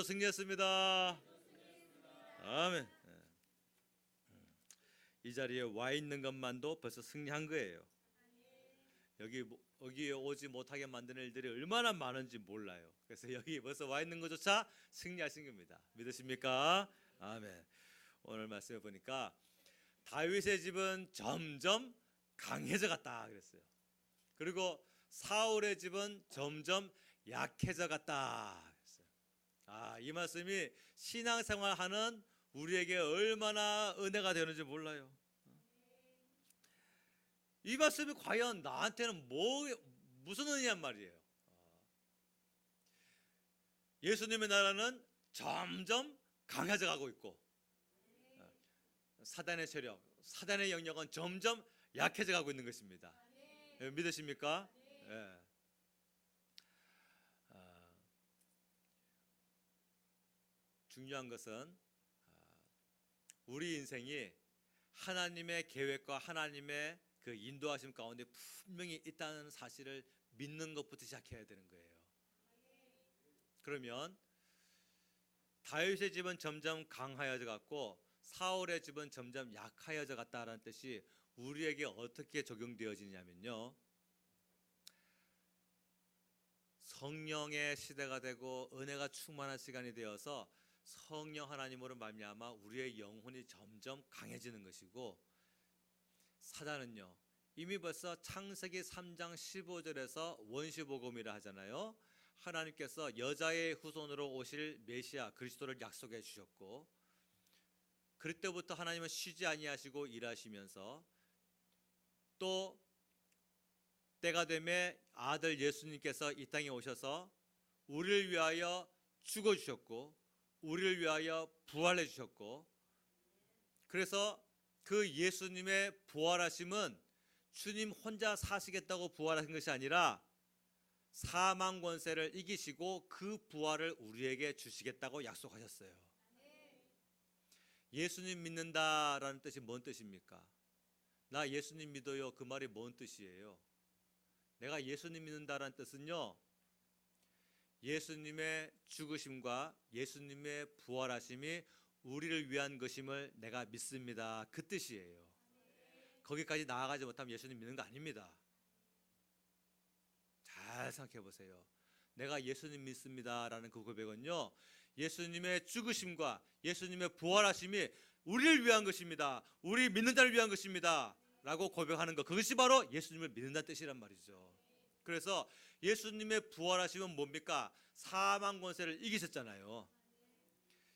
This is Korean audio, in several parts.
승리했습니다. 아멘. 이 자리에 와 있는 것만도 벌써 승리한 거예요. 여기에 오지 못하게 만드는 일들이 얼마나 많은지 몰라요. 그래서 여기 벌써 와 있는 것조차 승리하신 겁니다. 믿으십니까? 아멘. 오늘 말씀해 보니까 다윗의 집은 점점 강해져 갔다 그랬어요. 그리고 사울의 집은 점점 약해져 갔다 그랬어요. 이 말씀이 신앙생활하는 우리에게 얼마나 은혜가 되는지 몰라요. 이 말씀이 과연 나한테는 무슨 은혜란 말이에요. 예수님의 나라는 점점 강해져 가고 있고 사단의 세력, 사단의 영역은 점점 약해져 가고 있는 것입니다. 믿으십니까? 네. 중요한 것은 우리 인생이 하나님의 계획과 하나님의 그 인도하심 가운데 분명히 있다는 사실을 믿는 것부터 시작해야 되는 거예요. 그러면 다윗의 집은 점점 강하여져 갔고 사울의 집은 점점 약하여져 갔다라는 뜻이 우리에게 어떻게 적용되어지냐면요, 성령의 시대가 되고 은혜가 충만한 시간이 되어서 성령 하나님으로 말미암아 우리의 영혼이 점점 강해지는 것이고, 사단은요 이미 벌써 창세기 3장 15절에서 원시복음이라 하잖아요. 하나님께서 여자의 후손으로 오실 메시아 그리스도를 약속해 주셨고, 그때부터 하나님은 쉬지 아니하시고 일하시면서 또 때가 되매 아들 예수님께서 이 땅에 오셔서 우리를 위하여 죽어주셨고 우리를 위하여 부활해 주셨고, 그래서 그 예수님의 부활하심은 주님 혼자 사시겠다고 부활하신 것이 아니라 사망 권세를 이기시고 그 부활을 우리에게 주시겠다고 약속하셨어요. 예수님 믿는다라는 뜻이 뭔 뜻입니까? 나 예수님 믿어요, 그 말이 뭔 뜻이에요? 내가 예수님 믿는다라는 뜻은요, 예수님의 죽으심과 예수님의 부활하심이 우리를 위한 것임을 내가 믿습니다, 그 뜻이에요. 거기까지 나아가지 못하면 예수님 믿는 거 아닙니다. 잘 생각해 보세요. 내가 예수님 믿습니다라는 그 고백은요, 예수님의 죽으심과 예수님의 부활하심이 우리를 위한 것입니다, 우리 믿는 자를 위한 것입니다 라고 고백하는 것, 그것이 바로 예수님을 믿는다는 뜻이란 말이죠. 그래서 예수님의 부활하심은 뭡니까? 사망 권세를 이기셨잖아요.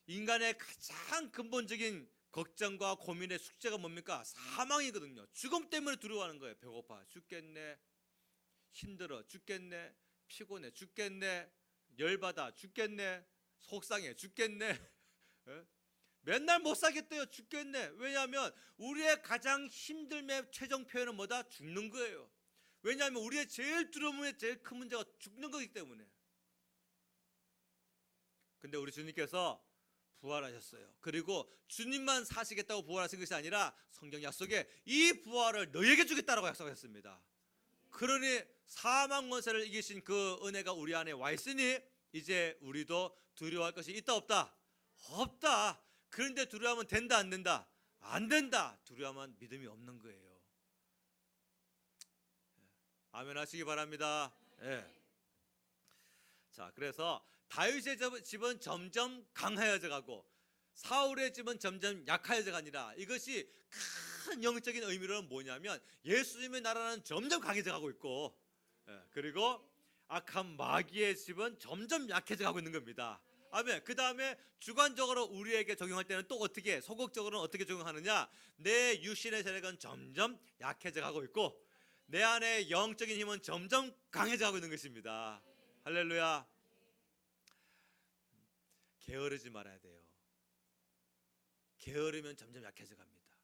인간의 가장 근본적인 걱정과 고민의 숙제가 뭡니까? 사망이거든요. 죽음 때문에 두려워하는 거예요. 배고파 죽겠네, 힘들어 죽겠네, 피곤해 죽겠네, 열받아 죽겠네, 속상해 죽겠네, 맨날 못 살겠대요, 죽겠네. 왜냐하면 우리의 가장 힘듦의 최종 표현은 뭐다? 죽는 거예요. 왜냐하면 우리의 제일 두려움의 제일 큰 문제가 죽는 거기 때문에. 근데 우리 주님께서 부활하셨어요. 그리고 주님만 사시겠다고 부활하신 것이 아니라 성경 약속에 이 부활을 너에게 주겠다라고 약속하셨습니다. 그러니 사망 권세를 이기신 그 은혜가 우리 안에 와 있으니 이제 우리도 두려워할 것이 있다 없다? 없다. 그런데 두려워하면 된다 안 된다? 안 된다. 두려워하면 믿음이 없는 거예요. 아멘 하시기 바랍니다. 네. 자, 그래서 다윗의 집은 점점 강하여져 가고 사울의 집은 점점 약하여져 가니라. 이것이 큰 영적인 의미로는 뭐냐면 예수님의 나라는 점점 강해져 가고 있고, 그리고 악한 마귀의 집은 점점 약해져 가고 있는 겁니다. 아멘. 그 다음에 주관적으로 우리에게 적용할 때는 또 어떻게, 소극적으로는 어떻게 적용하느냐? 내 육신의 세력은 점점 약해져 가고 있고 내 안에 영적인 힘은 점점 강해져 가고 있는 것입니다. 할렐루야. 게으르지 말아야 돼요. 게으르면 점점 약해져 갑니다.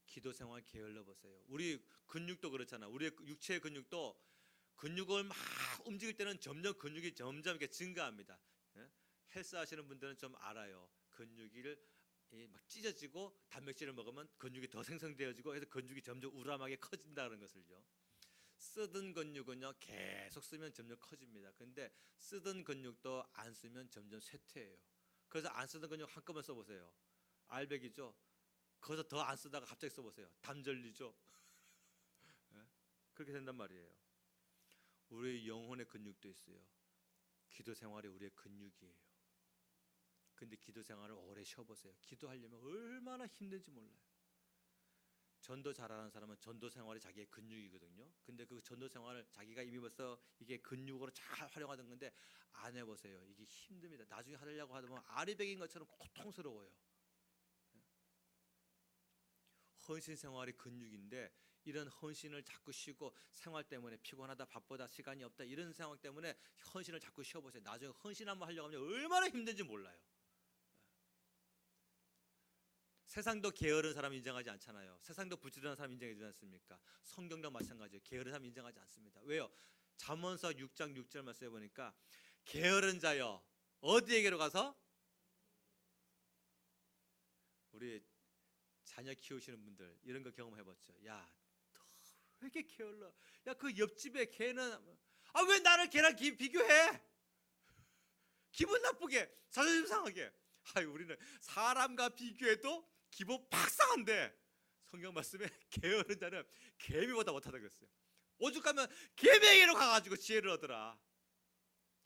기도 생활 게을러 보세요. 우리 근육도 그렇잖아. 우리의 육체의 근육도 근육을 막 움직일 때는 점점 근육이 점점 이렇게 증가합니다. 헬스 하시는 분들은 좀 알아요. 근육이 막 찢어지고 단백질을 먹으면 근육이 더 생성되어지고 해서 근육이 점점 우람하게 커진다는 것을요. 쓰던 근육은요 계속 쓰면 점점 커집니다. 근데 쓰던 근육도 안 쓰면 점점 쇠퇴해요. 그래서 안 쓰던 근육 한꺼번에 써보세요. 알백이죠. 거기서 더 안 쓰다가 갑자기 써보세요. 담절리죠. 그렇게 된단 말이에요. 우리의 영혼의 근육도 있어요. 기도 생활이 우리의 근육이에요. 근데 기도 생활을 오래 쉬어보세요. 기도하려면 얼마나 힘든지 몰라요. 전도 잘하는 사람은 전도 생활이 자기의 근육이거든요. 근데 그 전도 생활을 자기가 이미 벌써 이게 근육으로 잘 활용하던 건데 안 해보세요. 이게 힘듭니다. 나중에 하려고 하다 보면 아리백인 것처럼 고통스러워요. 헌신 생활이 근육인데 이런 헌신을 자꾸 쉬고 생활 때문에 피곤하다 바쁘다 시간이 없다 이런 상황 때문에 헌신을 자꾸 쉬어보세요. 나중에 헌신 한번 하려고 하면 얼마나 힘든지 몰라요. 세상도 게으른 사람 인정하지 않잖아요. 세상도 부지런한 사람 인정해주지 않습니까? 성경도 마찬가지예요. 게으른 사람 인정하지 않습니다. 왜요? 잠언서 6장 6절 말씀해 보니까 게으른 자여 어디에게로 가서? 우리 자녀 키우시는 분들 이런 거 경험해봤죠. 야, 너 왜 이렇게 게을러? 야, 그 옆집에 걔는 왜 나를 걔랑 비교해? 기분 나쁘게 자존심 상하게. 우리는 사람과 비교해도 기분 팍 상한데 성경 말씀에 게으른 자는 개미보다 못하다 그랬어요. 오죽하면 개미에게로 가가지고 지혜를 얻으라.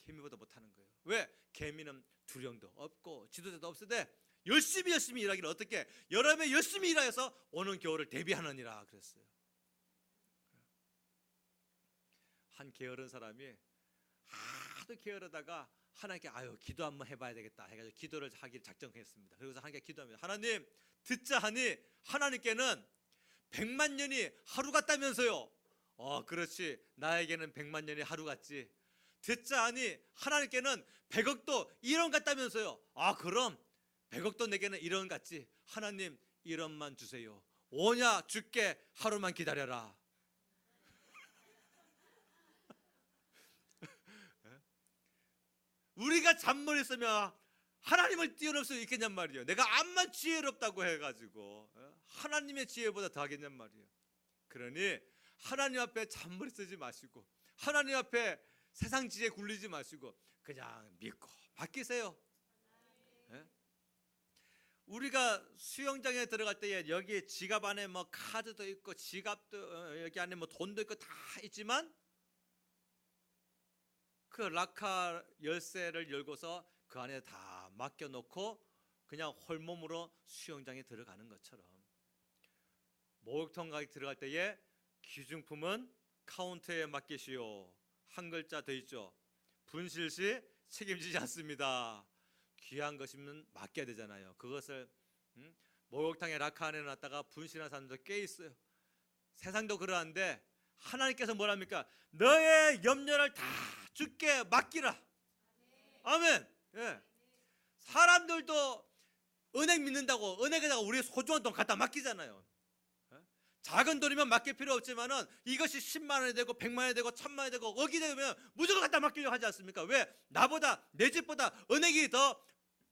개미보다 못하는 거예요. 왜? 개미는 두령도 없고 지도자도 없으되 열심히 일하기를 어떻게? 여름에 열심히 일하여서 오는 겨울을 대비하느니라 그랬어요. 한 게으른 사람이 하도 게으르다가 하나님께 기도 한번 해봐야 되겠다 해가지고 기도를 하기를 작정했습니다. 그래서 하나님께 기도합니다. 하나님 듣자 하니 하나님께는 100만 년이 하루 같다면서요. 그렇지, 나에게는 100만 년이 하루 같지. 듣자 하니 하나님께는 100억도 1원 같다면서요. 그럼 100억도 내게는 1원 같지. 하나님 1원만 주세요. 오냐 줄게, 하루만 기다려라. 우리가 잔머리 쓰면 하나님을 뛰어넘을 수 있겠냔 말이에요. 내가 암만 지혜롭다고 해가지고 하나님의 지혜보다 더하겠냔 말이에요. 그러니 하나님 앞에 잔머리 쓰지 마시고 하나님 앞에 세상 지혜 굴리지 마시고 그냥 믿고 맡기세요. 우리가 수영장에 들어갈 때에 여기 지갑 안에 뭐 카드도 있고 지갑도 여기 안에 뭐 돈도 있고 다 있지만 그 라카 열쇠를 열고서 그 안에 다 맡겨놓고 그냥 홀몸으로 수영장에 들어가는 것처럼 목욕탕 들어갈 때에 귀중품은 카운터에 맡기시오. 한 글자 더 있죠. 분실 시 책임지지 않습니다. 귀한 것이면 맡겨야 되잖아요. 그것을 목욕탕에 라카 안에 놨다가 분실한 사람도 꽤 있어요. 세상도 그러한데 하나님께서 뭐랍니까? 너의 염려를 다 주께 맡기라. 아멘. 사람들도 은행 믿는다고 은행에다가 우리의 소중한 돈 갖다 맡기잖아요. 작은 돈이면 맡길 필요 없지만은 이것이 10만 원이 되고 100만 원이 되고 1000만 원이 되고 억이 되면 무조건 갖다 맡기려고 하지 않습니까? 왜? 나보다 내 집보다 은행이 더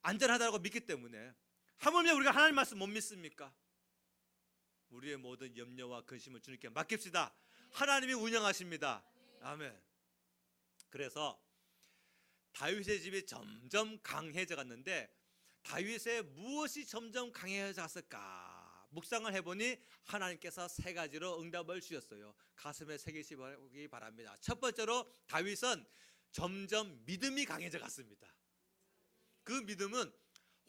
안전하다고 믿기 때문에. 하물며 우리가 하나님 말씀 못 믿습니까? 우리의 모든 염려와 근심을 주님께 맡깁시다. 하나님이 운영하십니다. 아멘. 그래서 다윗의 집이 점점 강해져 갔는데 다윗의 무엇이 점점 강해져 갔을까? 묵상을 해보니 하나님께서 세 가지로 응답을 주셨어요. 가슴에 새기시기 바랍니다. 첫 번째로 다윗은 점점 믿음이 강해져 갔습니다. 그 믿음은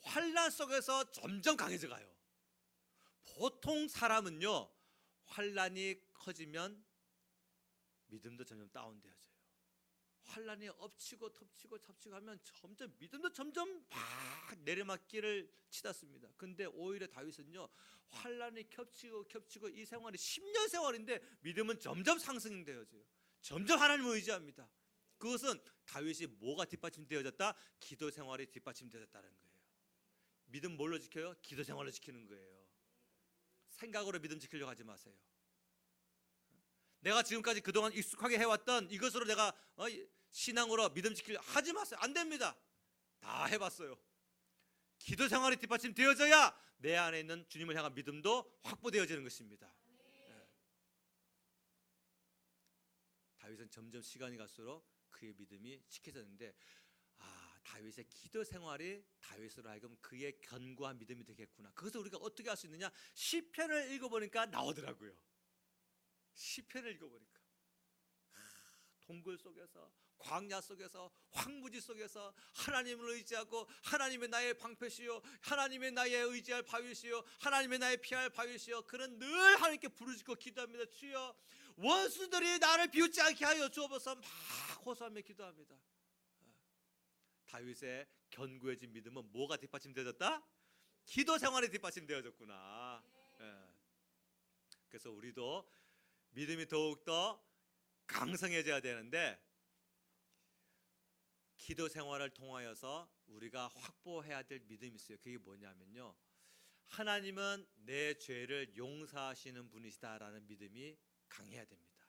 환난 속에서 점점 강해져 가요. 보통 사람은요, 환난이 커지면 믿음도 점점 다운되어져요. 환난이 엎치고 덮치고 하면 점점 믿음도 점점 막 내리막길을 치닫습니다. 근데 오히려 다윗은요, 환난이 겹치고 이 생활이 10년 세월인데 믿음은 점점 상승되어져요. 점점 하나님을 의지합니다. 그것은 다윗이 뭐가 뒷받침되어졌다? 기도 생활이 뒷받침되어졌다는 거예요. 믿음 뭘로 지켜요? 기도 생활로 지키는 거예요. 생각으로 믿음 지키려고 하지 마세요. 내가 지금까지 그동안 익숙하게 해왔던 이것으로 내가 신앙으로 믿음 지키려고 하지 마세요. 안 됩니다. 다 해봤어요. 기도 생활이 뒷받침되어져야 내 안에 있는 주님을 향한 믿음도 확보되어지는 것입니다. 다윗은 점점 시간이 갈수록 그의 믿음이 지켜졌는데, 다윗의 기도 생활이 다윗으로 하여금 그의 견고한 믿음이 되겠구나. 그것을 우리가 어떻게 할 수 있느냐? 시편을 읽어보니까 나오더라고요. 시편을 읽어보니까 동굴 속에서, 광야 속에서, 황무지 속에서 하나님을 의지하고, 하나님의 나의 방패시요, 하나님의 나의 의지할 바위시요, 하나님의 나의 피할 바위시요, 그는 늘 하나님께 부르짖고 기도합니다. 주여 원수들이 나를 비웃지 않게 하여 주옵소서 막 호소하며 기도합니다. 다윗의 견고해진 믿음은 뭐가 뒷받침되어졌다? 기도 생활이 뒷받침되어졌구나. 그래서 우리도 믿음이 더욱더 강성해져야 되는데, 기도 생활을 통하여서 우리가 확보해야 될 믿음이 있어요. 그게 뭐냐면요, 하나님은 내 죄를 용서하시는 분이시다라는 믿음이 강해야 됩니다.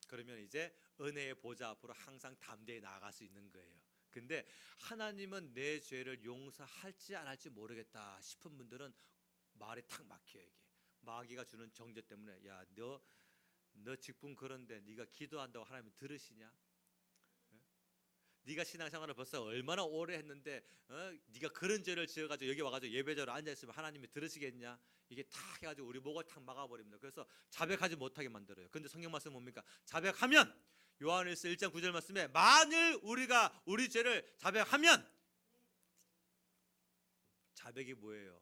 그러면 이제 은혜의 보좌 앞으로 항상 담대히 나아갈 수 있는 거예요. 근데 하나님은 내 죄를 용서할지 안 할지 모르겠다 싶은 분들은 말이 탁 막혀요. 이게 마귀가 주는 정죄 때문에, 야, 너 직분 그런데 네가 기도한다고 하나님 들으시냐? 네가 신앙생활을 벌써 얼마나 오래 했는데 네가 그런 죄를 지어가지고 여기 와가지고 예배자로 앉아있으면 하나님이 들으시겠냐? 이게 탁 해가지고 우리 목을 탁 막아버립니다. 그래서 자백하지 못하게 만들어요. 근데 성경 말씀 뭡니까? 자백하면, 요한일서 1장 9절 말씀에 만일 우리가 우리 죄를 자백하면, 자백이 뭐예요?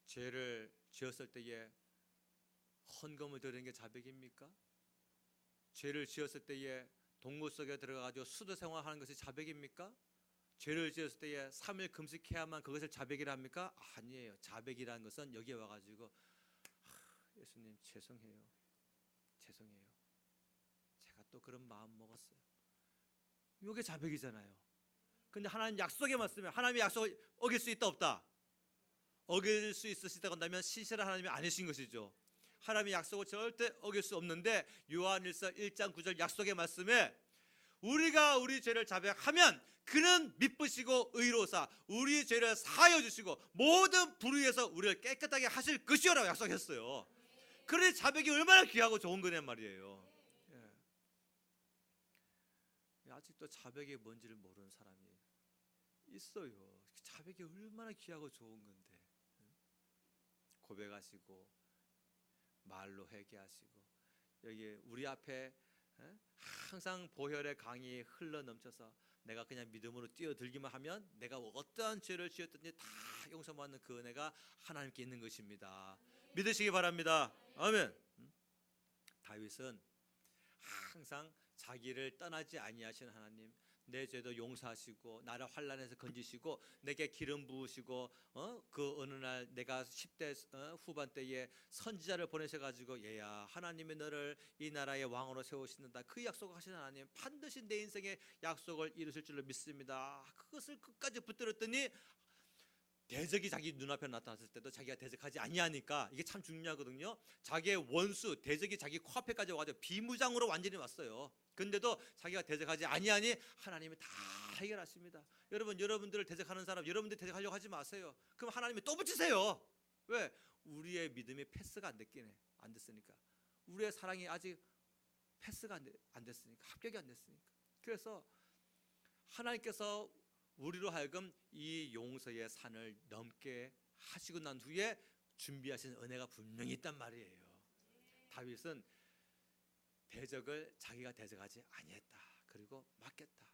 죄를 지었을 때에 헌금을 드리는 게 자백입니까? 죄를 지었을 때에 동굴 속에 들어가서 수도 생활하는 것이 자백입니까? 죄를 지었을 때에 3일 금식해야만 그것을 자백이라 합니까? 아니에요. 자백이라는 것은 여기에 와가지고 예수님 죄송해요. 제가 또 그런 마음 먹었어요. 이게 자백이잖아요. 근데 하나님 약속의 말씀에, 하나님의 약속을 어길 수 있다 없다? 어길 수 있으시다고 한다면 신실한 하나님이 아니신 것이죠. 하나님의 약속을 절대 어길 수 없는데, 요한일서 1장 9절 약속의 말씀에 우리가 우리 죄를 자백하면 그는 미쁘시고 의로우사 우리 죄를 사하여 주시고 모든 불의에서 우리를 깨끗하게 하실 것이요라고 약속했어요. 그러니 자백이 얼마나 귀하고 좋은 거냔 말이에요. 아직도 자백이 뭔지를 모르는 사람이 있어요. 자백이 얼마나 귀하고 좋은 건데, 고백하시고 말로 회개하시고, 여기 우리 앞에 항상 보혈의 강이 흘러 넘쳐서 내가 그냥 믿음으로 뛰어들기만 하면 내가 어떠한 죄를 지었든지 다 용서받는 그 은혜가 하나님께 있는 것입니다. 믿으시기 바랍니다. 아멘. 다윗은 항상 자기를 떠나지 아니하시는 하나님, 내 죄도 용서하시고 나를 환난에서 건지시고 내게 기름 부으시고 그 어느 날 내가 10대 후반 때에 선지자를 보내셔가지고, 얘야 하나님이 너를 이 나라의 왕으로 세우신다, 그 약속하신 하나님 반드시 내 인생의 약속을 이루실 줄로 믿습니다. 그것을 끝까지 붙들었더니 대적이 자기 눈앞에 나타났을 때도 자기가 대적하지 아니하니까, 이게 참 중요하거든요. 자기의 원수 대적이 자기 코앞에까지 와가지고 비무장으로 완전히 왔어요. 근데도 자기가 대적하지 아니하니 하나님이 다 해결하십니다. 여러분들을 대적하는 사람, 여러분들 대적하려고 하지 마세요. 그럼 하나님이 또 붙이세요. 왜? 우리의 믿음이 패스가 안 됐으니까. 우리의 사랑이 아직 패스가 안 됐으니까, 합격이 안 됐으니까. 그래서 하나님께서 우리로 하여금 이 용서의 산을 넘게 하시고 난 후에 준비하신 은혜가 분명히 있단 말이에요. 다윗은 대적을 자기가 대적하지 아니했다. 그리고 맡겼다.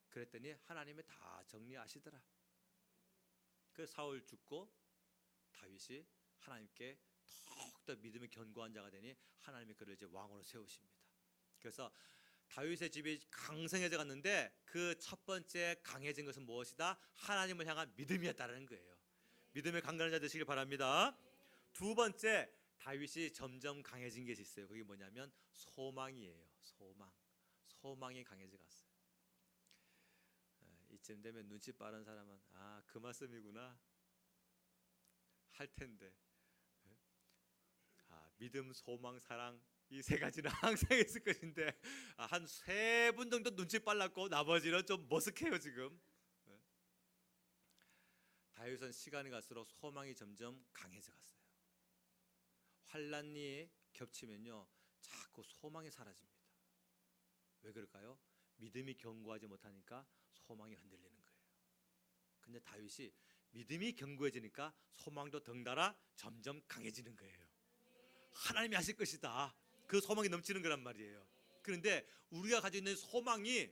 그랬더니 하나님이 다 정리하시더라. 그 사울 죽고 다윗이 하나님께 더욱더 믿음이 견고한 자가 되니 하나님이 그를 이제 왕으로 세우십니다. 그래서 다윗의 집이 강성해져 갔는데 그 첫 번째 강해진 것은 무엇이다? 하나님을 향한 믿음이었다는 거예요. 믿음의 강건한 자 되시길 바랍니다. 두 번째, 다윗이 점점 강해진 게 있어요. 그게 뭐냐면 소망이에요. 소망이 강해져 갔어요. 이쯤 되면 눈치 빠른 사람은 그 말씀이구나 할 텐데, 믿음, 소망, 사랑, 이 세 가지는 항상 있을 것인데 한 3분 정도 눈치 빨랐고 나머지는 좀 머쓱해요 지금. 다윗은 시간이 갈수록 소망이 점점 강해져 갔어요. 환난이 겹치면요, 자꾸 소망이 사라집니다. 왜 그럴까요? 믿음이 견고하지 못하니까 소망이 흔들리는 거예요. 근데 다윗이 믿음이 견고해지니까 소망도 덩달아 점점 강해지는 거예요. 하나님이 하실 것이다. 그 소망이 넘치는 거란 말이에요. 그런데 우리가 가지고 있는 소망이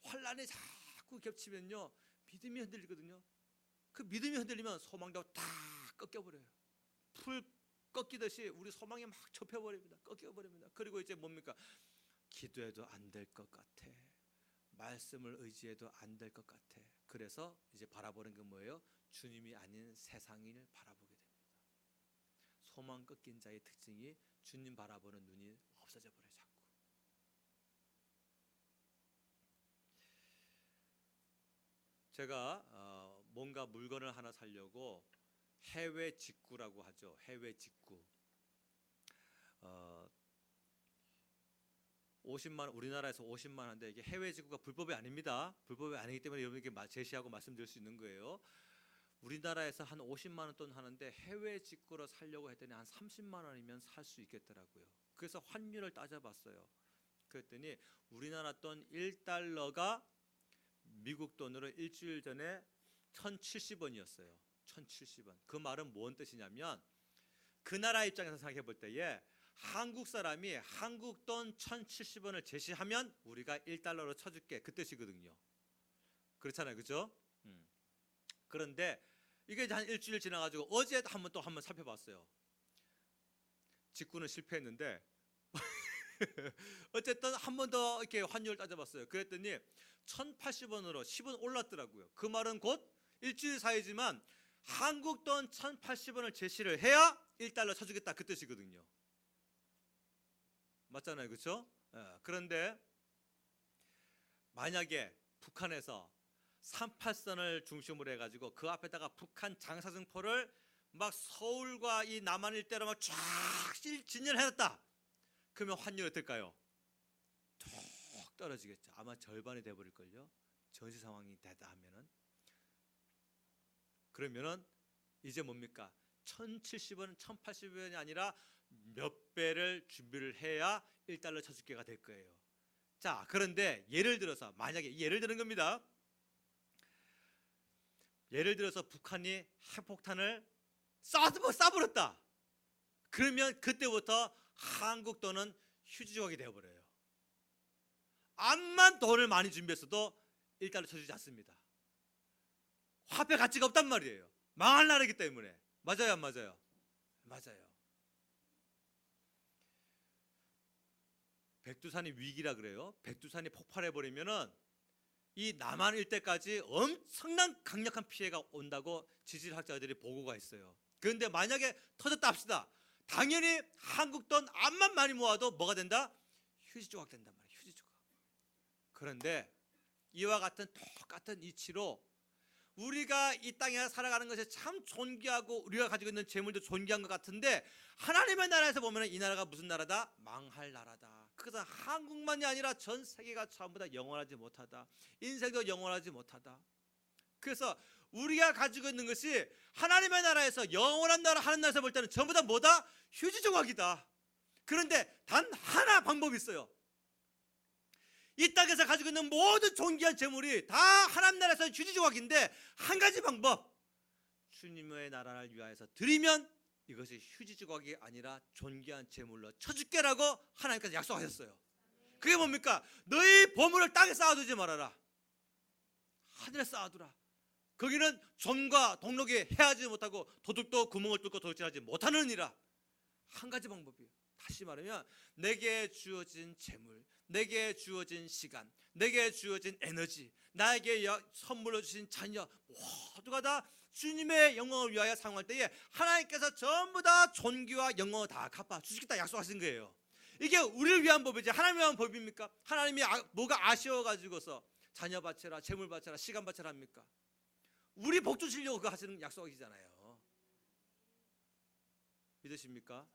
환난에 자꾸 겹치면요, 믿음이 흔들리거든요. 그 믿음이 흔들리면 소망도 다 꺾여버려요. 풀 꺾이듯이 우리 소망이 막 접혀버립니다. 꺾여버립니다. 그리고 이제 뭡니까? 기도해도 안 될 것 같아. 말씀을 의지해도 안 될 것 같아. 그래서 이제 바라보는 게 뭐예요? 주님이 아닌 세상을 바라보게 됩니다. 소망 꺾인 자의 특징이 주님 바라보는 눈이 없어져 버려요. 자꾸. 제가 뭔가 물건을 하나 사려고 해외 직구라고 하죠. 해외 직구. 50만 원, 우리나라에서 50만 원인데 이게 해외 직구가 불법이 아닙니다. 불법이 아니기 때문에 여러분에게 제시하고 말씀드릴 수 있는 거예요. 우리나라에서 한 50만 원 돈 하는데 해외 직구로 살려고 했더니 한 30만 원이면 살 수 있겠더라고요. 그래서 환율을 따져봤어요. 그랬더니 우리나라 돈 1달러가 미국 돈으로 일주일 전에 1,070원이었어요. 1,070원. 그 말은 뭔 뜻이냐면 그 나라 입장에서 생각해 볼 때에 한국 사람이 한국 돈 1,070원을 제시하면 우리가 1달러로 쳐줄게, 그 뜻이거든요. 그렇잖아요, 그죠? 그런데 이게 한 일주일 지나가지고 어제 또 한 번 살펴봤어요. 직구는 실패했는데 어쨌든 한 번 더 이렇게 환율을 따져봤어요. 그랬더니 1,080원으로 10원 올랐더라고요. 그 말은 곧 일주일 사이지만 한국 돈 1,080원을 제시를 해야 1달러 쳐주겠다, 그 뜻이거든요. 맞잖아요, 그렇죠? 그런데 만약에 북한에서 38선을 중심으로 해가지고 그 앞에다가 북한 장사승포를 막 서울과 이 남한 일대로 막 쫙 진열해놨다. 그러면 환율이 어떨까요? 툭 떨어지겠죠. 아마 절반이 돼버릴걸요. 전시 상황이 되다 하면은. 그러면은 이제 뭡니까? 1,070원, 1,080원이 아니라 몇 배를 준비를 해야 1달러 쳐줄게가 될 거예요. 자, 그런데 예를 들어서 만약에 예를 드는 겁니다. 예를 들어서 북한이 핵폭탄을 쏴버렸다. 그러면 그때부터 한국 돈은 휴지 조각이 되어버려요. 암만 돈을 많이 준비했어도 1달러 쳐주지 않습니다. 화폐 가치가 없단 말이에요. 망할 나라이기 때문에. 맞아요, 안 맞아요? 맞아요. 백두산이 위기라 그래요. 백두산이 폭발해버리면은 이 남한 일대까지 엄청난 강력한 피해가 온다고 지질학자들이 보고가 있어요. 그런데 만약에 터졌다 합시다. 당연히 한국 돈 암만 많이 모아도 뭐가 된다? 휴지 조각 된단 말이에요. 휴지 조각. 그런데 이와 같은 똑같은 이치로 우리가 이 땅에 살아가는 것이 참 존귀하고 우리가 가지고 있는 재물도 존귀한 것 같은데 하나님의 나라에서 보면 이 나라가 무슨 나라다? 망할 나라다. 그래서 한국만이 아니라 전 세계가 전부 다 영원하지 못하다. 인생도 영원하지 못하다. 그래서 우리가 가지고 있는 것이 하나님의 나라에서 영원한 나라 하는 나라에서 볼 때는 전부 다 뭐다? 휴지 조각이다. 그런데 단 하나 방법이 있어요. 이 땅에서 가지고 있는 모든 존귀한 재물이 다 하나님 나라에서 휴지 조각인데 한 가지 방법. 주님의 나라를 위하여서 드리면 이것이 휴지 조각이 아니라 존귀한 재물로 쳐줄게라고 하나님께서 약속하셨어요. 그게 뭡니까? 너희 보물을 땅에 쌓아두지 말아라. 하늘에 쌓아두라. 거기는 점과 동록이 해하지 못하고 도둑도 구멍을 뚫고 도둑질하지 못하는 이라. 한 가지 방법이에요. 다시 말하면 내게 주어진 재물, 내게 주어진 시간, 내게 주어진 에너지, 나에게 선물로 주신 자녀 모두가 다 주님의 영광을 위하여 사용할 때에 하나님께서 전부 다 존귀와 영광을 다 갚아 주시겠다 약속하신 거예요. 이게 우리를 위한 법이지 하나님을 위한 법입니까? 하나님이 뭐가 아쉬워가지고서 자녀 바쳐라, 재물 바쳐라, 시간 바쳐라 합니까? 우리 복 주시려고 그거 하시는 약속이잖아요. 믿으십니까?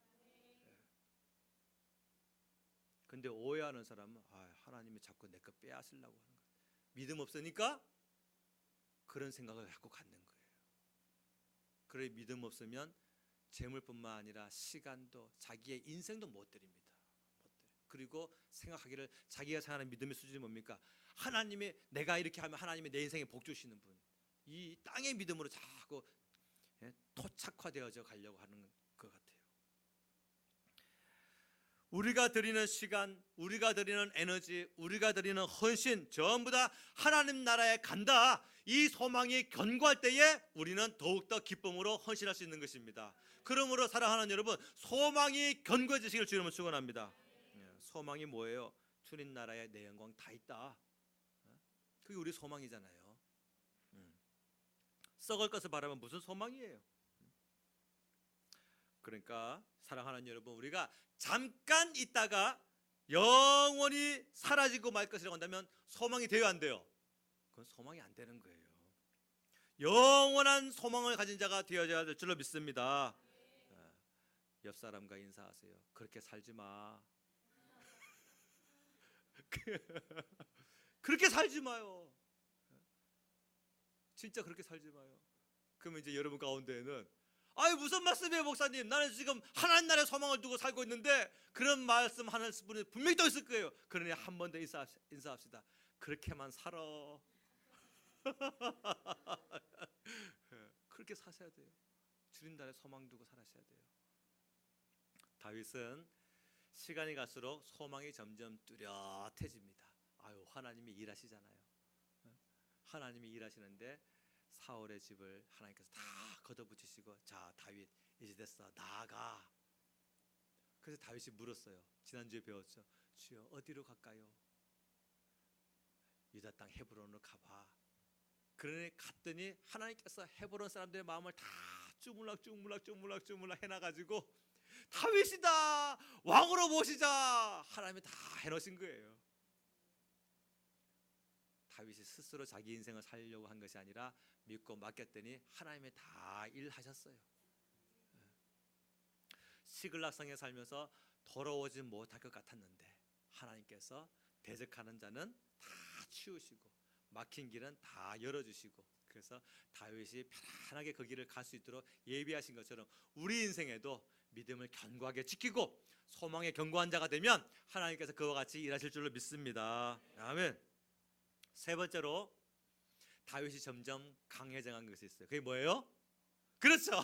근데 오해하는 사람은 하나님이 자꾸 내 거 빼앗으려고 하는 거예요. 믿음 없으니까 그런 생각을 자꾸 갖는 거예요. 그래 믿음 없으면 재물뿐만 아니라 시간도 자기의 인생도 못 드립니다. 그리고 생각하기를 자기가 생각하는 믿음의 수준이 뭡니까? 하나님이 내가 이렇게 하면 하나님이 내 인생에 복 주시는 분. 이 땅의 믿음으로 자꾸 토착화되어져 가려고 하는 것 같아요. 우리가 드리는 시간, 우리가 드리는 에너지, 우리가 드리는 헌신 전부 다 하나님 나라에 간다. 이 소망이 견고할 때에 우리는 더욱더 기쁨으로 헌신할 수 있는 것입니다. 그러므로 사랑하는 여러분, 소망이 견고해지시길 주님은 축원합니다. 소망이 뭐예요? 주님 나라에 내 영광 다 있다. 그게 우리 소망이잖아요. 썩을 것을 바라면 무슨 소망이에요? 그러니까 사랑하는 여러분, 우리가 잠깐 있다가 영원히 사라지고 말 것이라고 한다면 소망이 돼요, 안 돼요? 그건 소망이 안 되는 거예요. 영원한 소망을 가진 자가 되어야 될 줄로 믿습니다. 옆 사람과 인사하세요. 그렇게 살지 마. 그렇게 살지 마요. 진짜 그렇게 살지 마요. 그러면 이제 여러분 가운데에는 아이 무슨 말씀이에요 목사님, 나는 지금 하나님 나라의 소망을 두고 살고 있는데, 그런 말씀 하는 분이 분명히 또 있을 거예요. 그러니 한 번 더 인사합시다. 그렇게만 살아. 그렇게 사셔야 돼요. 주님 나라의 소망 두고 살아셔야 돼요. 다윗은 시간이 갈수록 소망이 점점 뚜렷해집니다. 아유, 하나님이 일하시잖아요. 하나님이 일하시는데 사울의 집을 하나님께서 다 걷어붙이시고, 자 다윗 이제 됐어, 나아가. 그래서 다윗이 물었어요. 지난주에 배웠죠. 주여 어디로 갈까요? 유다 땅 헤브론으로 가봐. 그러니 갔더니 하나님께서 헤브론 사람들의 마음을 다 쭈물락 해놔가지고 다윗이다, 왕으로 모시자, 하나님이 다 해놓으신 거예요. 다윗이 스스로 자기 인생을 살려고 한 것이 아니라 믿고 맡겼더니 하나님이 다 일하셨어요. 시글락성에 살면서 돌아오지 못할 것 같았는데 하나님께서 대적하는 자는 다 치우시고 막힌 길은 다 열어주시고, 그래서 다윗이 편안하게 그 길을 갈 수 있도록 예비하신 것처럼 우리 인생에도 믿음을 견고하게 지키고 소망의 견고한 자가 되면 하나님께서 그와 같이 일하실 줄로 믿습니다. 아멘. 세 번째로 다윗이 점점 강해져간 것이 있어요. 그게 뭐예요? 그렇죠.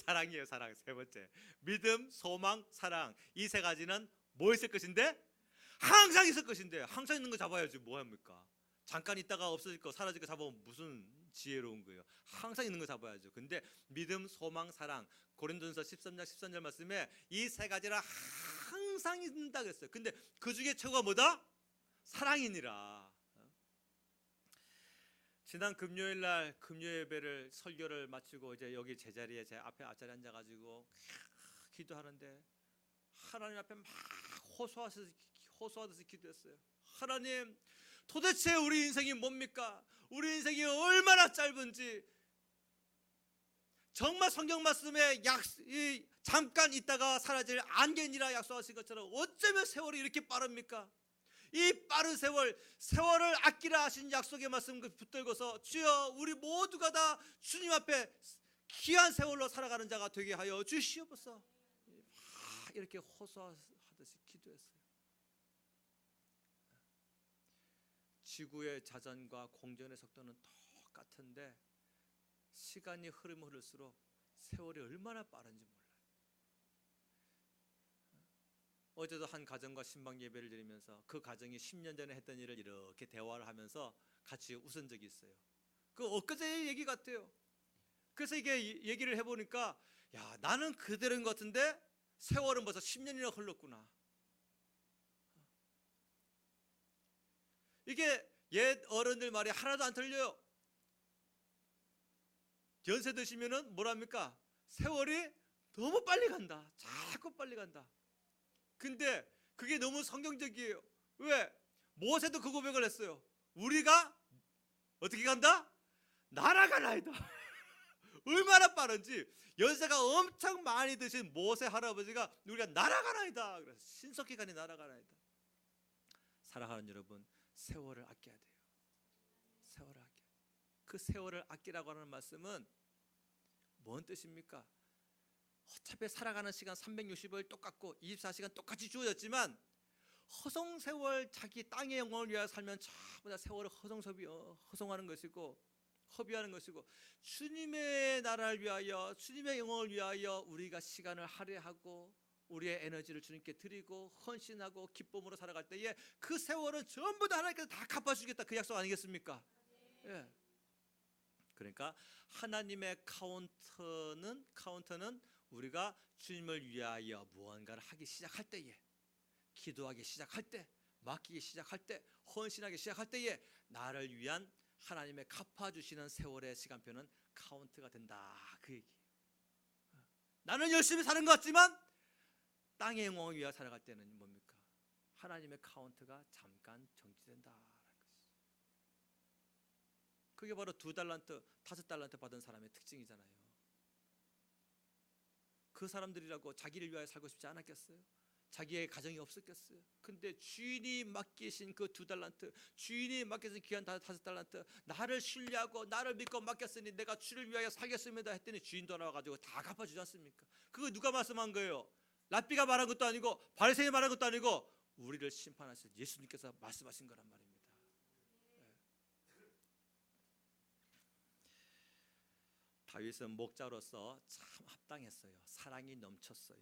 사랑이에요. 사랑. 세 번째, 믿음, 소망, 사랑. 이 세 가지는 뭐 있을 것인데? 항상 있을 것인데, 항상 있는 거 잡아야지 뭐 합니까? 잠깐 있다가 없어질 거, 사라질 거 잡으면 무슨 지혜로운 거예요. 항상 있는 거 잡아야죠. 근데 믿음, 소망, 사랑, 고린도전서 13장 13절 말씀에 이 세 가지라 항상 있는다 그랬어요. 근데 그 중에 최고가 뭐다? 사랑이니라. 지난 금요일 날 금요 예배를 설교를 마치고 이제 여기 제자리에 제 앞에 앞자리에 앉아가지고 기도하는데 하나님 앞에 막 호소하듯이 기도했어요. 하나님, 도대체 우리 인생이 뭡니까? 우리 인생이 얼마나 짧은지, 정말 성경 말씀에 잠깐 있다가 사라질 안개니라 약속하신 것처럼 어쩌면 세월이 이렇게 빠릅니까? 이 빠른 세월을 아끼라 하신 약속의 말씀 붙들고서 주여 우리 모두가 다 주님 앞에 귀한 세월로 살아가는 자가 되게 하여 주시옵소서. 이렇게 호소하듯이 기도했어요. 지구의 자전과 공전의 속도는 똑같은데 시간이 흐르면 흐를수록 세월이 얼마나 빠른지 몰라요. 어제도 한 가정과 신방 예배를 드리면서 그 가정이 10년 전에 했던 일을 이렇게 대화를 하면서 같이 웃은 적이 있어요. 그 엊그제 얘기 같아요. 그래서 이게 얘기를 해보니까 야, 나는 그대로인 것 같은데 세월은 벌써 10년이나 흘렀구나. 이게 옛 어른들 말이 하나도 안 틀려요. 연세 드시면은 뭐랍니까? 세월이 너무 빨리 간다. 자꾸 빨리 간다. 근데 그게 너무 성경적이에요. 왜? 모세도 그 고백을 했어요. 우리가 어떻게 간다? 날아가나이다. 얼마나 빠른지. 연세가 엄청 많이 드신 모세 할아버지가 우리가 날아가나이다. 그래서 신속히 가니 날아가나이다. 사랑하는 여러분, 세월을 아껴야 돼요. 세월을 아껴야 돼요. 그 세월을 아끼라고 하는 말씀은 뭔 뜻입니까? 어차피 살아가는 시간 360일 똑같고 24시간 똑같이 주어졌지만 허송세월 자기 땅의 영광을 위하여 살면 전부 다 세월을 허송하는 것이고 허비하는 것이고, 주님의 나라를 위하여 주님의 영광을 위하여 우리가 시간을 할애하고 우리의 에너지를 주님께 드리고 헌신하고 기쁨으로 살아갈 때에 그 세월은 전부 다 하나님께서 다 갚아주겠다, 그 약속 아니겠습니까? 예. 그러니까 하나님의 카운터는 우리가 주님을 위하여 무언가를 하기 시작할 때에, 기도하기 시작할 때, 맡기기 시작할 때, 헌신하기 시작할 때에 나를 위한 하나님의 갚아주시는 세월의 시간표는 카운트가 된다, 그 얘기예요. 나는 열심히 사는 것 같지만 땅의 영광을 위하여 살아갈 때는 뭡니까? 하나님의 카운트가 잠깐 정지된다라는 것이죠. 그게 바로 2달란트, 5달란트 받은 사람의 특징이잖아요. 그 사람들이라고 자기를 위하여 살고 싶지 않았겠어요? 자기의 가정이 없었겠어요? 근데 주인이 맡기신 그 2달란트, 주인이 맡기신 귀한 5달란트, 나를 신뢰하고 나를 믿고 맡겼으니 내가 주를 위하여 살겠습니다 했더니 주인 돌아와가지고 다 갚아주지 않습니까? 그거 누가 말씀한 거예요? 랍비가 말한 것도 아니고 바리새인이 말한 것도 아니고 우리를 심판하신 예수님께서 말씀하신 거란 말입니다. 다윗은 목자로서 참 합당했어요. 사랑이 넘쳤어요.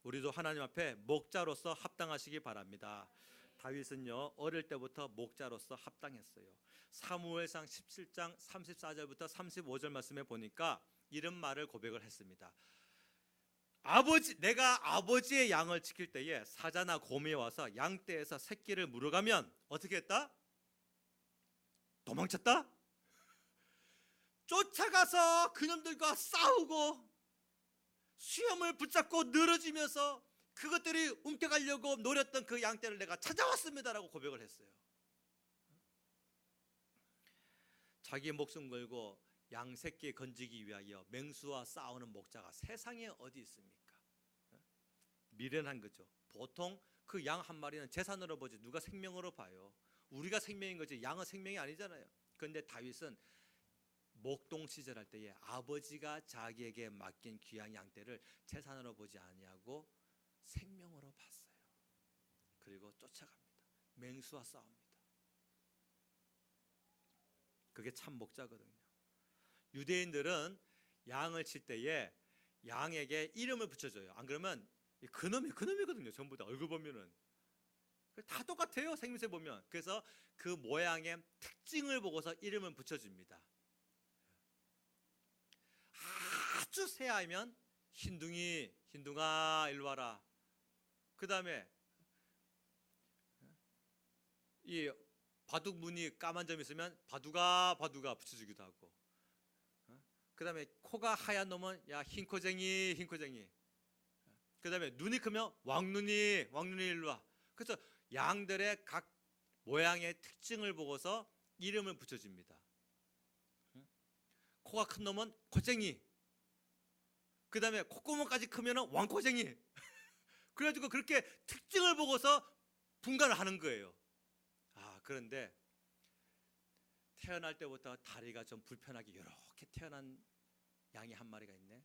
우리도 하나님 앞에 목자로서 합당하시기 바랍니다. 다윗은요, 어릴 때부터 목자로서 합당했어요. 사무엘상 17장 34절부터 35절 말씀에 보니까 이런 말을 고백을 했습니다. 내가 아버지의 양을 지킬 때에 사자나 곰이 와서 양떼에서 새끼를 물어가면 어떻게 했다? 도망쳤다? 쫓아가서 그놈들과 싸우고 수염을 붙잡고 늘어지면서 그것들이 움켜가려고 노렸던 그 양떼를 내가 찾아왔습니다라고 고백을 했어요. 자기 목숨 걸고 양 새끼 건지기 위하여 맹수와 싸우는 목자가 세상에 어디 있습니까? 미련한 거죠. 보통 그 양 한 마리는 재산으로 보지 누가 생명으로 봐요. 우리가 생명인 거지 양은 생명이 아니잖아요. 그런데 다윗은 목동 시절할 때에 아버지가 자기에게 맡긴 귀한 양떼를 재산으로 보지 아니하고 생명으로 봤어요. 그리고 쫓아갑니다. 맹수와 싸웁니다. 그게 참 목자거든요. 유대인들은 양을 칠 때에 양에게 이름을 붙여줘요. 안 그러면 그놈이거든요. 전부 다 얼굴 보면은 다 똑같아요. 생김새 보면. 그래서 그 모양의 특징을 보고서 이름을 붙여줍니다. 아주 새하면 흰둥아 일로 와라. 그 다음에 이 바둑 무늬 까만 점 있으면 바둑아 붙여주기도 하고, 그 다음에 코가 하얀 놈은 야 흰코쟁이. 그 다음에 눈이 크면 왕눈이 일로 와. 그래서 양들의 각 모양의 특징을 보고서 이름을 붙여줍니다. 코가 큰 놈은 코쟁이, 그 다음에 콧구멍까지 크면 왕코쟁이. 그래가지고 그렇게 특징을 보고서 분간을 하는 거예요. 그런데 태어날 때부터 다리가 좀 불편하게 이렇게 태어난 양이 한 마리가 있네.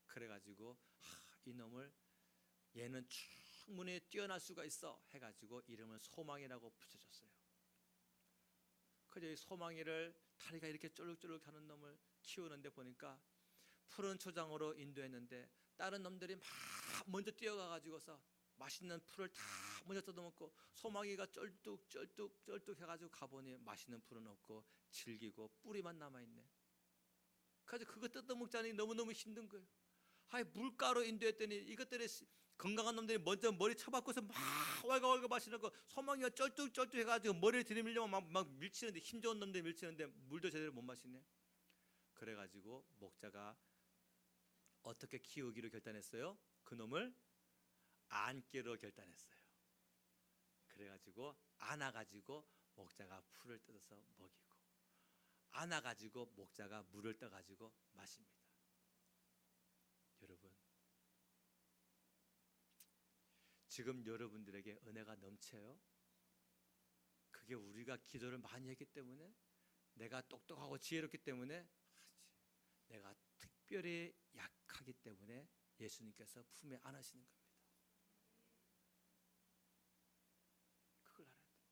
그래가지고 이놈을 얘는 충분히 뛰어날 수가 있어 해가지고 이름을 소망이라고 붙여줬어요. 그래서 이 소망이를 다리가 이렇게 쫄룩쫄룩 하는 놈을 키우는데 보니까 푸른 초장으로 인도했는데 다른 놈들이 막 먼저 뛰어가가지고서 맛있는 풀을 다 먼저 뜯어먹고 소망이가 쩔뚝 해가지고 가보니 맛있는 풀은 없고 질기고 뿌리만 남아있네. 그래서 그거 뜯어먹자니 너무너무 힘든 거예요. 물가로 인도했더니 이것들이 건강한 놈들이 먼저 머리 쳐박고서 막 왈가왈가 마시는 거, 소망이가 쩔뚝 해가지고 머리를 들이밀려면 막 밀치는데, 힘 좋은 놈들 밀치는데 물도 제대로 못 마시네. 그래가지고 목자가 어떻게 키우기로 결단했어요? 그놈을 안기로 결단했어요. 그래가지고 안아가지고 목자가 풀을 뜯어서 먹이고, 안아가지고 목자가 물을 떠가지고 마십니다. 여러분, 지금 여러분들에게 은혜가 넘쳐요. 그게 우리가 기도를 많이 했기 때문에, 내가 똑똑하고 지혜롭기 때문에, 내가 특별히 약하기 때문에 예수님께서 품에 안으시는 겁니다. 그걸 알아야 돼요.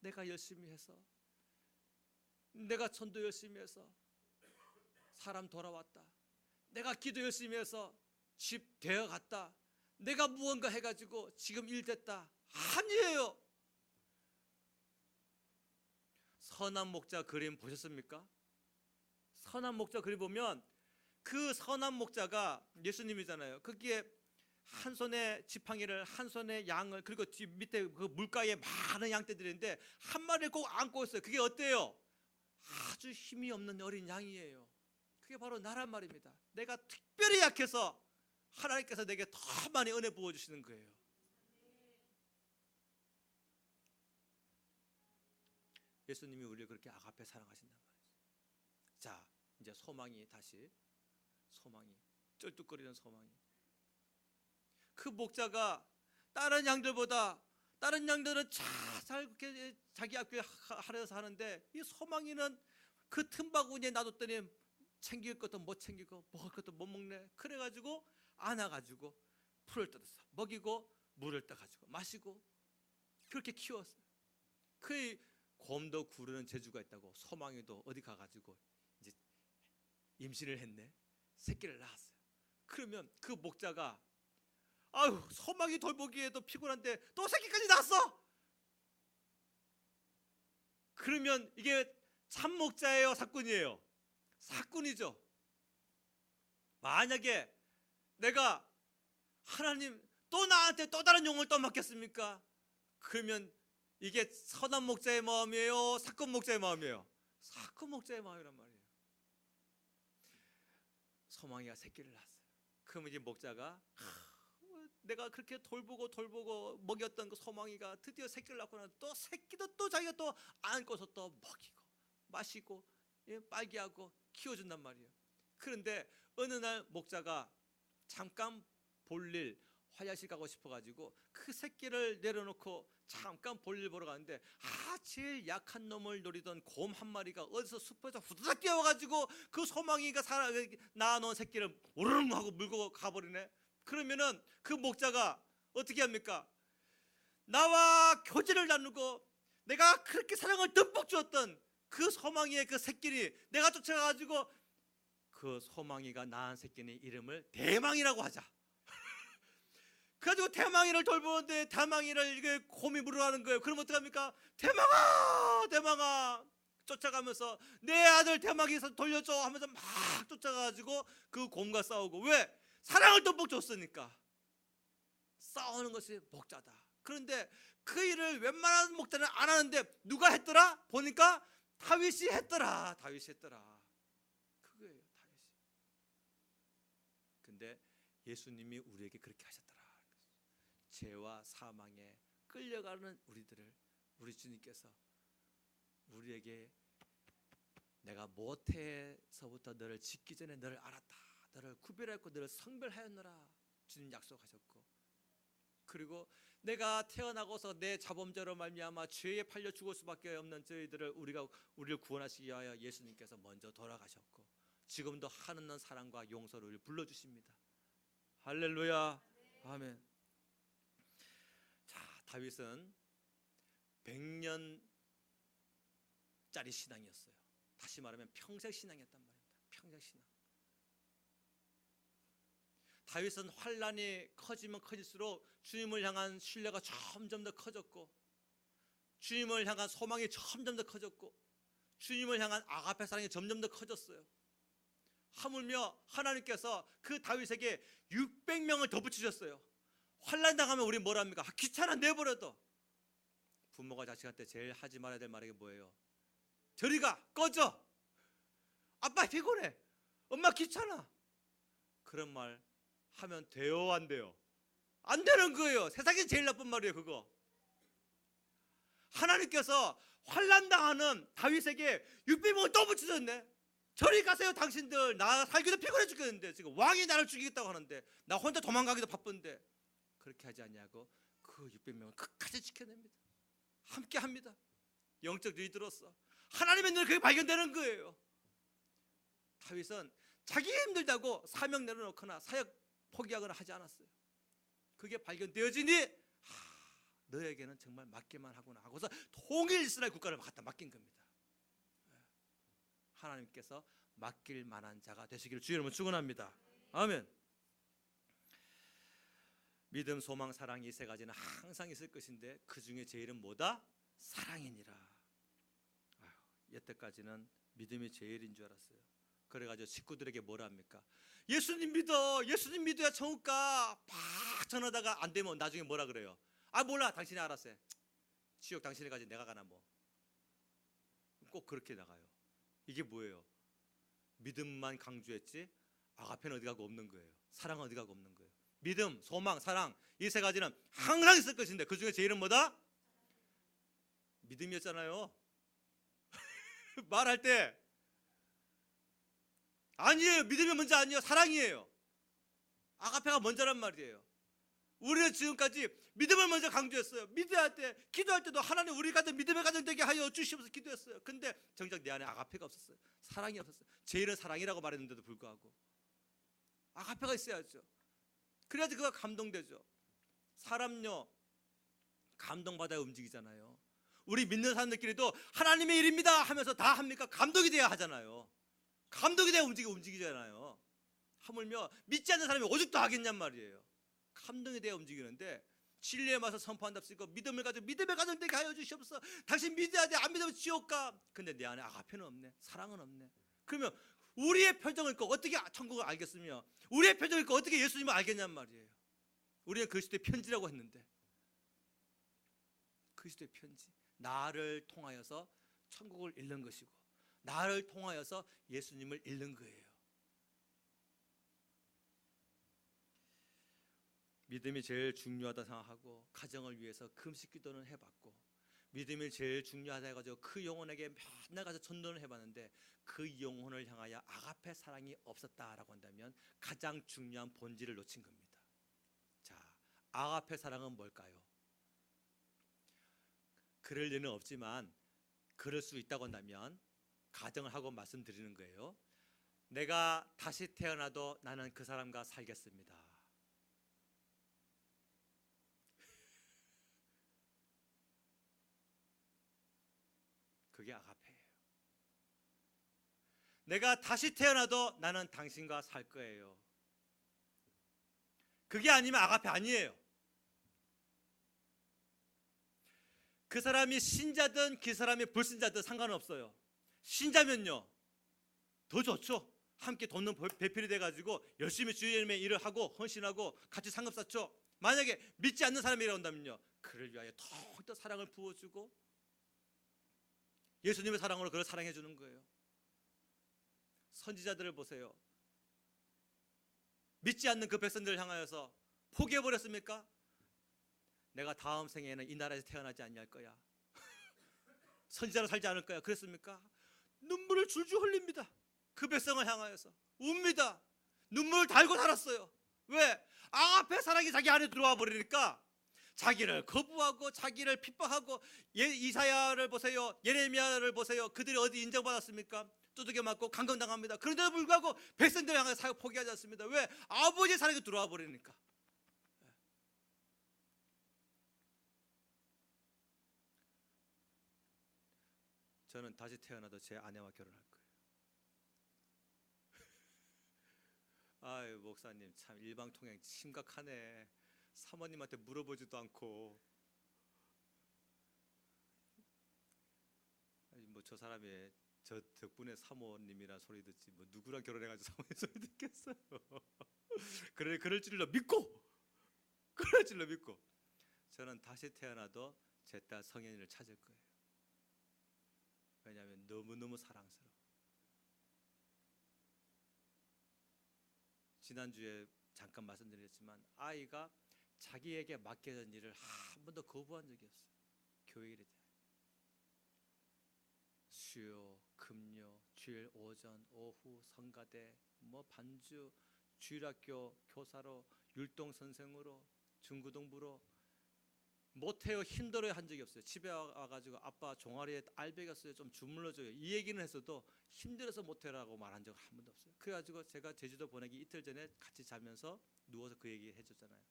내가 열심히 해서, 내가 전도 열심히 해서 사람 돌아왔다, 내가 기도 열심히 해서 집 되어 갔다, 내가 무언가 해가지고 지금 일 됐다. 아니에요. 선한 목자 그림 보셨습니까? 선한 목자 그림 보면 그 선한 목자가 예수님이잖아요. 거기에 한 손에 지팡이를, 한 손에 양을, 그리고 뒤 밑에 그 물가에 많은 양떼들인데 한 마리를 꼭 안고 있어요. 그게 어때요? 아주 힘이 없는 어린 양이에요. 그게 바로 나란 말입니다. 내가 특별히 약해서 하나님께서 내게 더 많이 은혜 부어주시는 거예요. 예수님이 우리를 그렇게 아가페 사랑하신단 말이죠. 자, 이제 소망이 다시, 소망이, 쩔뚝거리는 소망이, 그 목자가 다른 양들보다, 다른 양들은 잘 자기 앞에 하려서 하는데 이 소망이는 그 틈바구니에 놔뒀더니 챙길 것도 못 챙기고 먹을 것도 못 먹네. 그래가지고 안아가지고 풀을 뜯었어. 먹이고 물을 떠가지고 마시고 그렇게 키웠어요. 그 곰도 구르는 재주가 있다고 소망이도 어디 가가지고 이제 임신을 했네. 새끼를 낳았어요. 그러면 그 목자가 아유, 소망이 돌보기에도 피곤한데 또 새끼까지 낳았어. 그러면 이게 참 목자예요, 사꾼이에요? 사꾼이죠. 만약에 내가 하나님 또 나한테 또 다른 용을 또 맡겼습니까? 그러면 이게 선한 목자의 마음이에요, 사꾼 목자의 마음이에요? 사꾼 목자의 마음이란 말이에요. 소망이가 새끼를 낳았어요. 그러면 이제 목자가 내가 그렇게 돌보고 먹였던 그 소망이가 드디어 새끼를 낳고 나서 또 새끼도 또 자기가 또 안고서 또 먹이고 마시고 빨개하고 키워준단 말이에요. 그런데 어느 날 목자가 잠깐 볼일 화장실 가고 싶어가지고 그 새끼를 내려놓고 잠깐 볼일 보러 가는데 제일 약한 놈을 노리던 곰 한 마리가 어디서 숲에서 후다닥 뛰어와가지고 그 소망이가 낳아놓은 새끼를 오르릉 하고 물고 가버리네. 그러면은 그 목자가 어떻게 합니까? 나와 교제를 나누고 내가 그렇게 사랑을 듬뿍 주었던 그 소망이의 그 새끼니 내가 쫓아가가지고 그 소망이가 낳은 새끼니 이름을 대망이라고 하자. 그래가지고 대망이를 돌보는데 대망이를 이게 곰이 물어가는 거예요. 그럼 어떡합니까? 대망아 쫓아가면서 내 아들 대망이에서 돌려줘 하면서 막 쫓아가가지고 그 곰과 싸우고. 왜? 사랑을 듬뿍 줬으니까. 싸우는 것이 목자다. 그런데 그 일을 웬만한 목자는 안 하는데 누가 했더라? 보니까 다윗이 했더라. 그거예요, 다윗이. 근데 예수님이 우리에게 그렇게 하셨더라. 죄와 사망에 끌려가는 우리들을 우리 주님께서 우리에게 내가 모태에서부터 너를 짓기 전에 너를 알았다, 너를 구별했고 너를 성별하였노라 주님 약속하셨고, 그리고 내가 태어나고서 내 자범죄로 말미암아 죄에 팔려 죽을 수밖에 없는 저희들을 우리를 구원하시기 위하여 예수님께서 먼저 돌아가셨고 지금도 한없는 사랑과 용서를 우리를 불러주십니다. 할렐루야. 아멘. 자, 다윗은 100년짜리 신앙이었어요. 다시 말하면 평생 신앙이었단 말입니다. 평생 신앙. 다윗은 환난이 커지면 커질수록 주님을 향한 신뢰가 점점 더 커졌고, 주님을 향한 소망이 점점 더 커졌고, 주님을 향한 아가페 사랑이 점점 더 커졌어요. 하물며 하나님께서 그 다윗에게 600명을 더 붙이셨어요. 환난 당하면 우리 뭐라 합니까? 귀찮아, 내버려둬. 부모가 자식한테 제일 하지 말아야 될 말이 뭐예요? 저리 가, 꺼져. 아빠 피곤해, 엄마 귀찮아. 그런 말 하면 돼요, 안 돼요? 안 되는 거예요. 세상에 제일 나쁜 말이에요, 그거. 하나님께서 환난 당하는 다윗에게 600명을 또 붙이셨네. 저리 가세요, 당신들. 나 살기도 피곤해 죽겠는데 지금 왕이 나를 죽이겠다고 하는데 나 혼자 도망가기도 바쁜데. 그렇게 하지 않냐고 그 그 600명을 끝까지 지켜냅니다. 함께합니다. 영적 리더로서 하나님의 눈에 그게 발견되는 거예요. 다윗은 자기 힘들다고 사명 내려놓거나 사역 포기하거나 하지 않았어요. 그게 발견되어지니 너에게는 정말 맡기만 하구나 하고서 통일 이스라엘 국가를 갖다 맡긴 겁니다. 하나님께서 맡길 만한 자가 되시기를 주의 이름으로 축원합니다. 아멘. 믿음, 소망, 사랑 이 세 가지는 항상 있을 것인데 그 중에 제일은 뭐다? 사랑이니라. 여태까지는 믿음이 제일인 줄 알았어요. 그래가지고 식구들에게 뭐라 합니까? 예수님 믿어, 예수님 믿어야 천국 가. 막 전하다가 안 되면 나중에 뭐라 그래요? 몰라, 당신이 알았어요. 지옥 당신이 가지 내가 가나 뭐. 꼭 그렇게 나가요. 이게 뭐예요? 믿음만 강조했지 아가페는 어디 가고 없는 거예요. 사랑은 어디 가고 없는 거예요. 믿음, 소망, 사랑 이 세 가지는 항상 있을 것인데 그 중에 제일은 뭐다? 믿음이었잖아요. 말할 때 아니에요. 믿음이 먼저 아니에요. 사랑이에요. 아가페가 먼저란 말이에요. 우리는 지금까지 믿음을 먼저 강조했어요. 믿어야 돼. 기도할 때도 하나님 우리 가정 믿음의 가정 되게 하여 주시면서 기도했어요. 근데 정작 내 안에 아가페가 없었어요. 사랑이 없었어요. 제일은 사랑이라고 말했는데도 불구하고 아가페가 있어야죠. 그래야지 그가 감동되죠. 사람요 감동받아야 움직이잖아요. 우리 믿는 사람들끼리도 하나님의 일입니다 하면서 다 합니까? 감동이 돼야 하잖아요. 감동이 돼야 움직이잖아요. 하물며 믿지 않는 사람이 오죽도 하겠냔 말이에요. 감동이 돼야 움직이는데 진리의 맛을 선포한답시고 믿음을 가지고 믿음의 가정 되게 하여 주시옵소서. 당신 믿어야 돼. 안 믿으면 지옥 가. 근데 내 안에 아가페는 없네. 사랑은 없네. 그러면 우리의 표정을 읽고 어떻게 천국을 알겠으며 우리의 표정을 읽고 어떻게 예수님을 알겠냔 말이에요. 우리는 그리스도의 편지라고 했는데 그리스도의 편지 나를 통하여서 천국을 잃는 것이고 나를 통하여서 예수님을 잃는 거예요. 믿음이 제일 중요하다 생각하고 가정을 위해서 금식 기도는 해봤고 믿음이 제일 중요하다 해가지고 그 영혼에게 맨날 가서 전도를 해봤는데 그 영혼을 향하여 아가페 사랑이 없었다라고 한다면 가장 중요한 본질을 놓친 겁니다. 자, 아가페 사랑은 뭘까요? 그럴 리는 없지만 그럴 수 있다고 한다면 가정을 하고 말씀드리는 거예요. 내가 다시 태어나도 나는 그 사람과 살겠습니다. 그게 아가페예요. 내가 다시 태어나도 나는 당신과 살 거예요. 그게 아니면 아가페 아니에요. 그 사람이 신자든 그 사람이 불신자든 상관없어요. 신자면요 더 좋죠. 함께 돕는 배필이 돼가지고 열심히 주님의 일을 하고 헌신하고 같이 상급 쌓죠. 만약에 믿지 않는 사람이라고 한다면요 그를 위하여 더욱더 사랑을 부어주고 예수님의 사랑으로 그를 사랑해 주는 거예요. 선지자들을 보세요. 믿지 않는 그 백성들을 향하여서 포기해버렸습니까? 내가 다음 생에는 이 나라에서 태어나지 아니할 거야. 선지자로 살지 않을 거야. 그랬습니까? 눈물을 줄줄 흘립니다. 그 백성을 향하여서 웁니다. 눈물을 달고 살았어요. 왜? 아가페 사랑이 자기 안에 들어와 버리니까 자기를 거부하고 자기를 핍박하고 이사야를 보세요. 예레미야를 보세요. 그들이 어디 인정받았습니까? 두들겨 맞고 강경당합니다. 그런데도 불구하고 백성들을 향해 사역 포기하지 않습니다. 왜? 아버지의 사랑이 들어와 버리니까. 저는 다시 태어나도 제 아내와 결혼할 거예요. 아유 목사님 참 일방통행 심각하네. 사모님한테 물어보지도 않고 뭐 저 사람이 저 덕분에 사모님이란 소리 듣지 뭐 누구랑 결혼해가지고 사모님 소리 듣겠어요. 그럴 줄로 믿고 저는 다시 태어나도 제 딸 성현이를 찾을 거예요. 왜냐하면 너무너무 사랑스러워. 지난주에 잠깐 말씀드렸지만 아이가 자기에게 맡겨진 일을 한 번도 거부한 적이 없어요. 교회 일에 대해 수요, 금요, 주일 오전, 오후, 성가대, 뭐 반주, 주일학교 교사로, 율동 선생으로, 중고등부로 못해요, 힘들어요 한 적이 없어요. 집에 와가지고 아빠 종아리에 알배겼어요, 좀 주물러줘요, 이 얘기는 했어도 힘들어서 못해라고 말한 적 한 번도 없어요. 그래가지고 제가 제주도 보내기 이틀 전에 같이 자면서 누워서 그 얘기 해줬잖아요.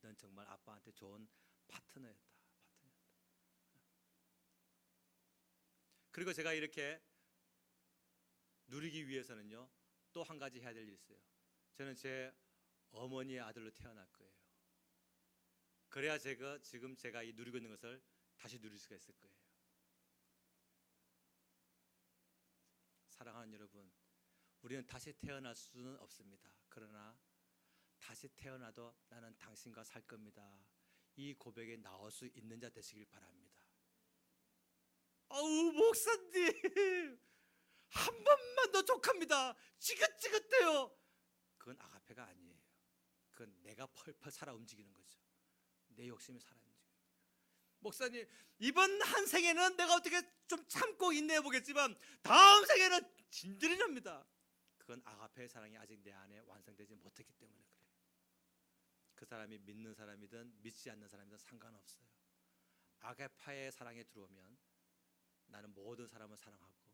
넌 정말 아빠한테 좋은 파트너였다. 그리고 제가 이렇게 누리기 위해서는요, 또 한 가지 해야 될 일이 있어요. 저는 제 어머니의 아들로 태어날 거예요. 그래야 지금 제가 이 누리고 있는 것을 다시 누릴 수가 있을 거예요. 사랑하는 여러분, 우리는 다시 태어날 수는 없습니다. 그러나 다시 태어나도 나는 당신과 살 겁니다, 이 고백에 나올 수 있는 자 되시길 바랍니다. 아우 목사님, 한 번만 더 족합니다, 지긋지긋해요. 그건 아가페가 아니에요. 그건 내가 펄펄 살아 움직이는 거죠. 내 욕심이 살아 움직이는 거예요. 목사님, 이번 한 생에는 내가 어떻게 좀 참고 인내해 보겠지만 다음 생에는 진들이 납니다. 그건 아가페의 사랑이 아직 내 안에 완성되지 못했기 때문에 그래요. 그 사람이 믿는 사람이든 믿지 않는 사람이든 상관없어요. 아가페의 사랑에 들어오면 나는 모든 사람을 사랑하고,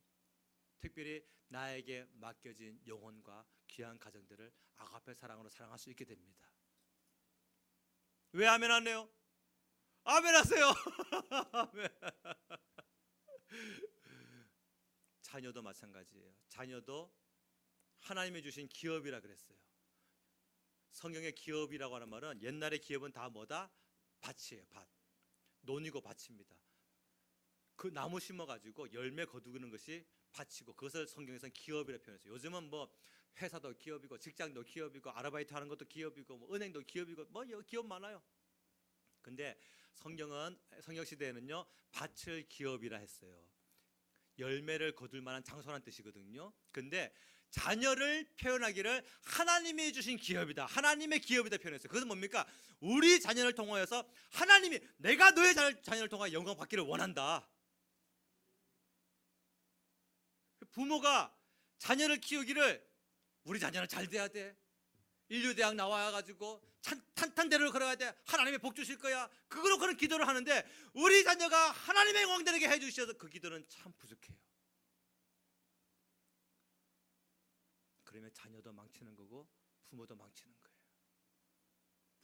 특별히 나에게 맡겨진 영혼과 귀한 가정들을 아가페 사랑으로 사랑할 수 있게 됩니다. 왜 아멘 안 해요? 아멘 하세요. 아멘. 자녀도 마찬가지예요. 자녀도 하나님이 주신 기업이라 그랬어요. 성경의 기업이라고 하는 말은, 옛날의 기업은 다 뭐다? 밭이에요. 밭. 논이고 밭입니다. 그 나무 심어가지고 열매 거두는 것이 밭이고, 그것을 성경에서는 기업이라 표현했어요. 요즘은 뭐 회사도 기업이고, 직장도 기업이고, 아르바이트 하는 것도 기업이고, 뭐 은행도 기업이고, 뭐 기업 많아요. 근데 성경은, 성경 시대에는요, 밭을 기업이라 했어요. 열매를 거둘 만한 장소라는 뜻이거든요. 근데 자녀를 표현하기를 하나님이 주신 기업이다, 하나님의 기업이다 표현했어요. 그것은 뭡니까? 우리 자녀를 통하여서 하나님이, 내가 너의 자녀를 통하여 영광 받기를 원한다. 부모가 자녀를 키우기를, 우리 자녀는 잘 돼야 돼, 인류대학 나와가지고 탄탄대로를 걸어야 돼, 하나님의 복 주실 거야, 그거로 그런 기도를 하는데, 우리 자녀가 하나님의 영광되게 해주셔서 그 기도는 참 부족해요. 그러면 자녀도 망치는 거고 부모도 망치는 거예요.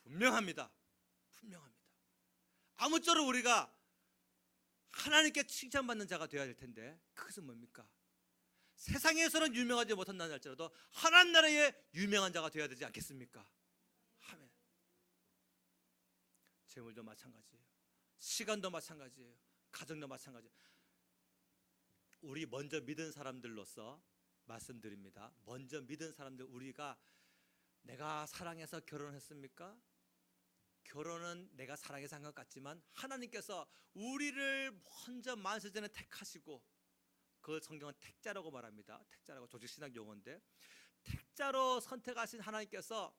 분명합니다. 분명합니다. 아무쪼록 우리가 하나님께 칭찬받는 자가 되어야 될 텐데, 그것은 뭡니까? 세상에서는 유명하지 못한다는 할지라도 하나님 나라의 유명한 자가 되어야 되지 않겠습니까? 아멘. 재물도 마찬가지예요. 시간도 마찬가지예요. 가정도 마찬가지예요. 우리 먼저 믿은 사람들로서 말씀드립니다. 먼저 믿은 사람들, 우리가 내가 사랑해서 결혼했습니까? 결혼은 내가 사랑해서 한 것 같지만 하나님께서 우리를 먼저 만세전에 택하시고, 그걸 성경은 택자라고 말합니다. 택자라고 조직신학 용어인데, 택자로 선택하신 하나님께서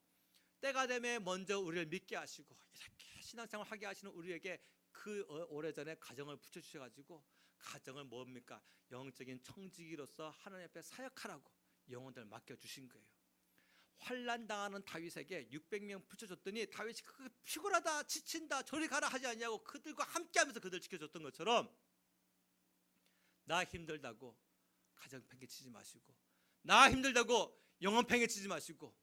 때가 되면 먼저 우리를 믿게 하시고, 이렇게 신앙생활 하게 하시는 우리에게 그 오래전에 가정을 붙여주셔가지고, 가정을 뭡니까? 영적인 청지기로서 하나님 앞에 사역하라고 영혼들을 맡겨주신 거예요. 환난 당하는 다윗에게 600명 붙여줬더니 다윗이 그 피곤하다, 지친다, 저리 가라 하지 않냐고 그들과 함께하면서 그들 지켜줬던 것처럼, 나 힘들다고 가정 팽개치지 마시고, 나 힘들다고 영혼 팽개치지 마시고,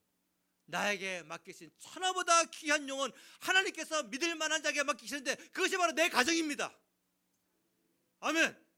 나에게 맡기신 천하보다 귀한 영혼, 하나님께서 믿을 만한 자에게 맡기시는데 그것이 바로 내 가정입니다. 아멘.